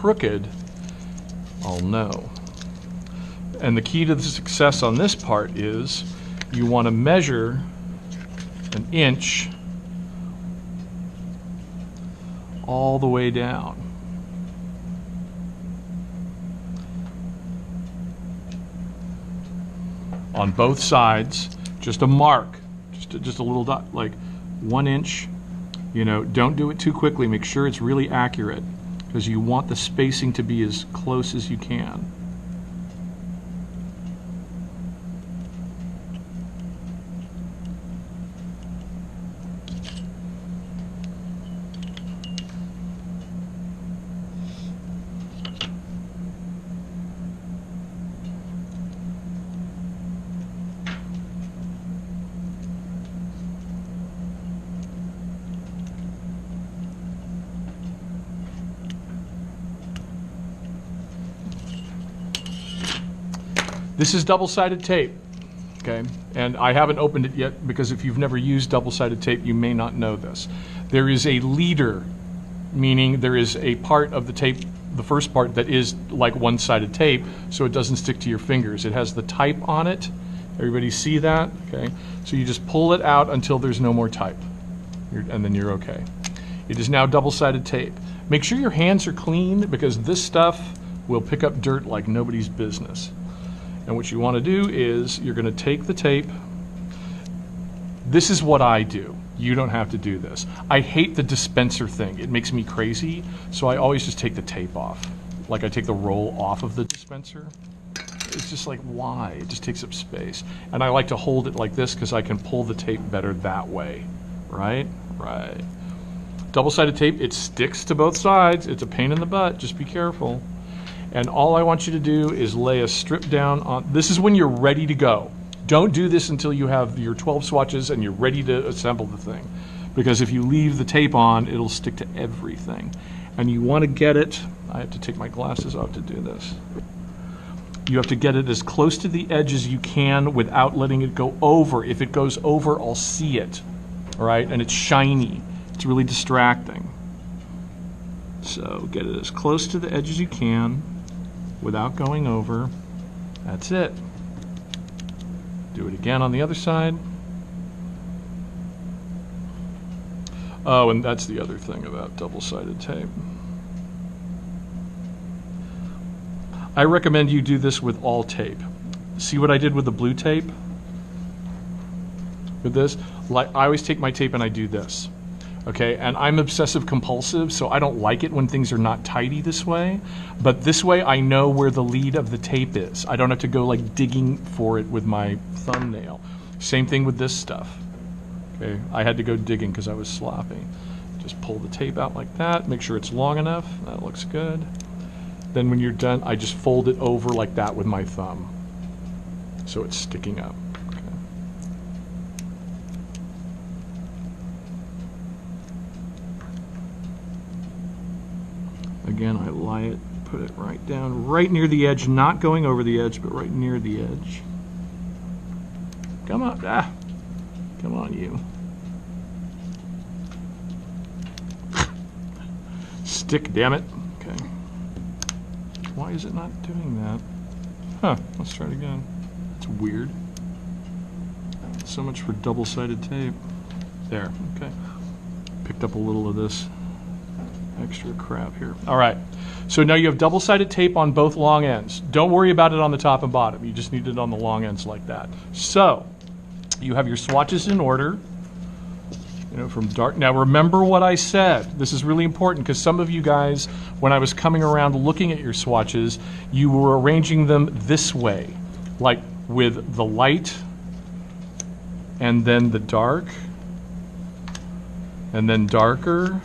crooked, I'll know. And the key to the success on this part is you want to measure an inch all the way down. On both sides, just a mark, just a little dot, like 1 inch. You know, don't do it too quickly. Make sure it's really accurate because you want the spacing to be as close as you can. This is double-sided tape, okay? And I haven't opened it yet because if you've never used double-sided tape, you may not know this. There is a leader, meaning there is a part of the tape, the first part, that is like one-sided tape, so it doesn't stick to your fingers. It has the type on it. Everybody see that? Okay. So you just pull it out until there's no more type, and then you're okay. It is now double-sided tape. Make sure your hands are clean because this stuff will pick up dirt like nobody's business. And what you want to do is you're going to take the tape. This is what I do. You don't have to do this. I hate the dispenser thing. It makes me crazy, so I always just take the tape off. Like I take the roll off of the dispenser. It's just like, why? It just takes up space. And I like to hold it like this because I can pull the tape better that way, right? Right. Double-sided tape, it sticks to both sides. It's a pain in the butt. Just be careful. And all I want you to do is lay a strip down on, this is when you're ready to go. Don't do this until you have your 12 swatches and you're ready to assemble the thing. Because if you leave the tape on, it'll stick to everything. And you want to get it, I have to take my glasses off to do this. You have to get it as close to the edge as you can without letting it go over. If it goes over, I'll see it, all right? And it's shiny, it's really distracting. So get it as close to the edge as you can without going over. That's it. Do it again on the other side. Oh, and that's the other thing about double-sided tape. I recommend you do this with all tape. See what I did with the blue tape? With this? Like, I always take my tape and I do this. Okay, and I'm obsessive compulsive, so I don't like it when things are not tidy this way. But this way I know where the lead of the tape is. I don't have to go like digging for it with my thumbnail. Same thing with this stuff. Okay, I had to go digging because I was sloppy. Just pull the tape out like that, make sure it's long enough. That looks good. Then when you're done, I just fold it over like that with my thumb. So it's sticking up. Again, I lie it, put it right down, right near the edge, not going over the edge, but right near the edge. Come on, come on, you. Stick, damn it. Okay. Why is it not doing that? Huh, let's try it again. It's weird. So much for double-sided tape. There, okay. Picked up a little of this extra crap here. All right, so now you have double-sided tape on both long ends. Don't worry about it on the top and bottom. You just need it on the long ends like that. So you have your swatches in order. You know, from dark. Now remember what I said. This is really important because some of you guys, when I was coming around looking at your swatches, you were arranging them this way, like with the light and then the dark and then darker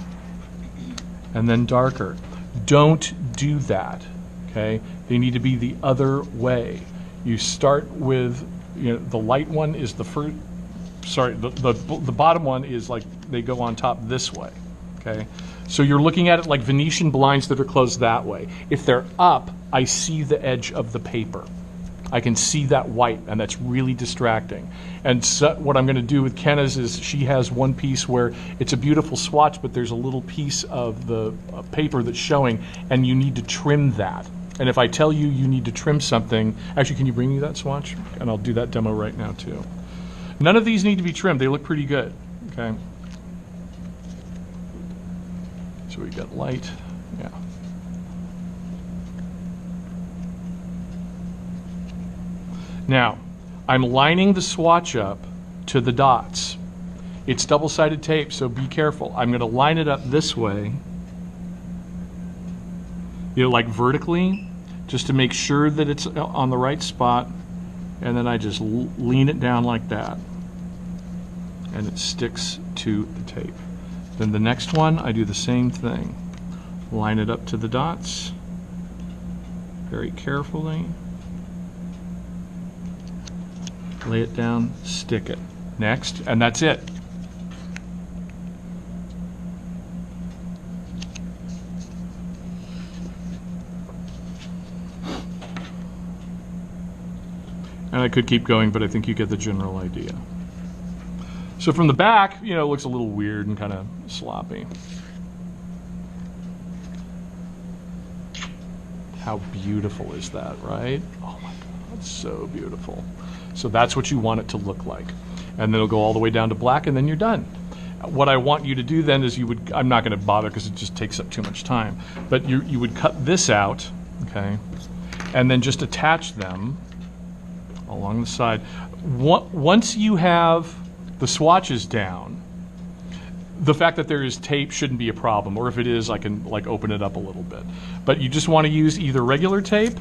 and then darker. Don't do that, okay? They need to be the other way. You start with, you know, the light one is the first, sorry, the bottom one is like, they go on top this way, okay? So you're looking at it like Venetian blinds that are closed that way. If they're up, I see the edge of the paper, I can see that white, and that's really distracting. And so what I'm going to do with Kenna's is she has one piece where it's a beautiful swatch, but there's a little piece of the paper that's showing, and you need to trim that. And if I tell you you need to trim something, actually, can you bring me that swatch? And I'll do that demo right now too. None of these need to be trimmed. They look pretty good, okay? So we got light, yeah. Now, I'm lining the swatch up to the dots. It's double-sided tape, so be careful. I'm going to line it up this way, like vertically, just to make sure that it's on the right spot, and then I just lean it down like that, and it sticks to the tape. Then the next one, I do the same thing. Line it up to the dots, very carefully. Lay it down, stick it. Next, and that's it. And I could keep going, but I think you get the general idea. So from the back, it looks a little weird and kind of sloppy. How beautiful is that, right? Oh my God, it's so beautiful. So that's what you want it to look like. And then it'll go all the way down to black, and then you're done. What I want you to do then is I'm not going to bother because it just takes up too much time, but you would cut this out, okay, and then just attach them along the side. Once you have the swatches down, the fact that there is tape shouldn't be a problem, or if it is, I can open it up a little bit. But you just want to use either regular tape,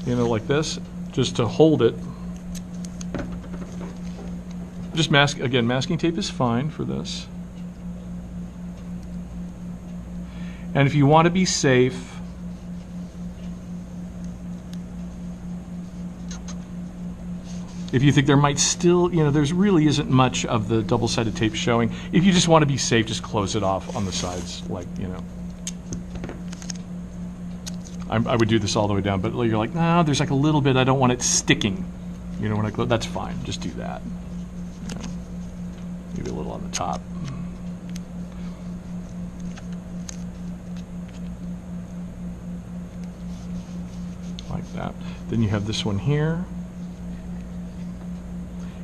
like this, just to hold it. Just masking tape is fine for this. And if you want to be safe, if you think there might still, there's really isn't much of the double-sided tape showing. If you just want to be safe, just close it off on the sides, I would do this all the way down, but you're like, no, there's a little bit, I don't want it sticking. When I close, that's fine, just do that. Maybe a little on the top. Like that. Then you have this one here.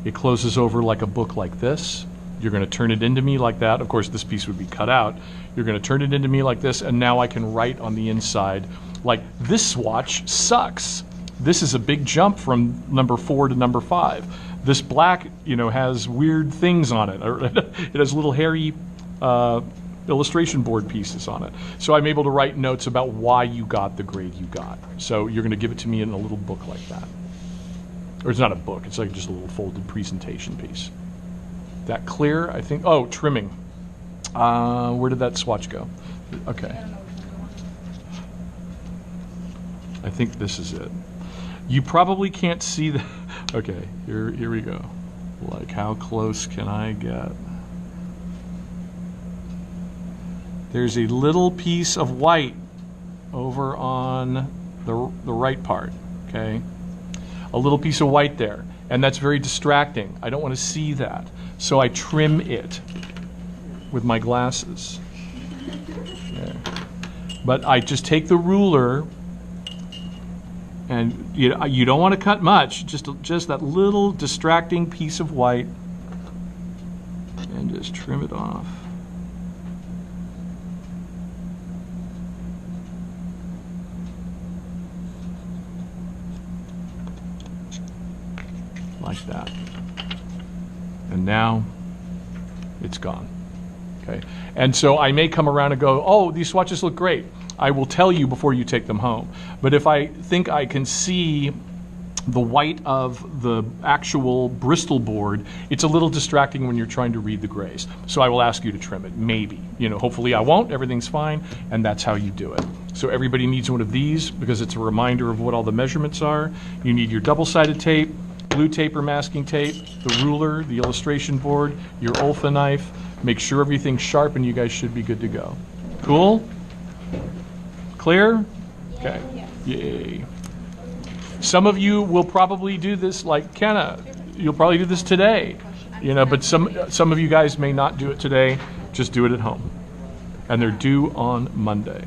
It closes over like a book like this. You're going to turn it into me like that. Of course, this piece would be cut out. You're going to turn it into me like this, and now I can write on the inside, like, this swatch sucks. This is a big jump from number 4 to number 5. This black, has weird things on it. It has little hairy illustration board pieces on it. So I'm able to write notes about why you got the grade you got. So you're going to give it to me in a little book like that. Or it's not a book, it's just a little folded presentation piece. That clear, I think. Oh, trimming. Where did that swatch go? Okay. I think this is it. You probably can't see the. Okay, here we go. How close can I get? There's a little piece of white over on the right part, okay? A little piece of white there, and that's very distracting. I don't want to see that. So I trim it with my glasses. There. But I just take the ruler, and you don't want to cut much, just that little distracting piece of white, and just trim it off. Like that. And now it's gone. Okay. And so I may come around and go, oh, these swatches look great. I will tell you before you take them home. But if I think I can see the white of the actual Bristol board, it's a little distracting when you're trying to read the grays. So I will ask you to trim it, maybe. Hopefully I won't, everything's fine, and that's how you do it. So everybody needs one of these because it's a reminder of what all the measurements are. You need your double-sided tape, blue tape or masking tape, the ruler, the illustration board, your Olfa knife. Make sure everything's sharp and you guys should be good to go. Cool? Clear? Okay. Yay. Some of you will probably do this like Kenna. You'll probably do this today, but some of you guys may not do it today. Just do it at home. And they're due on Monday.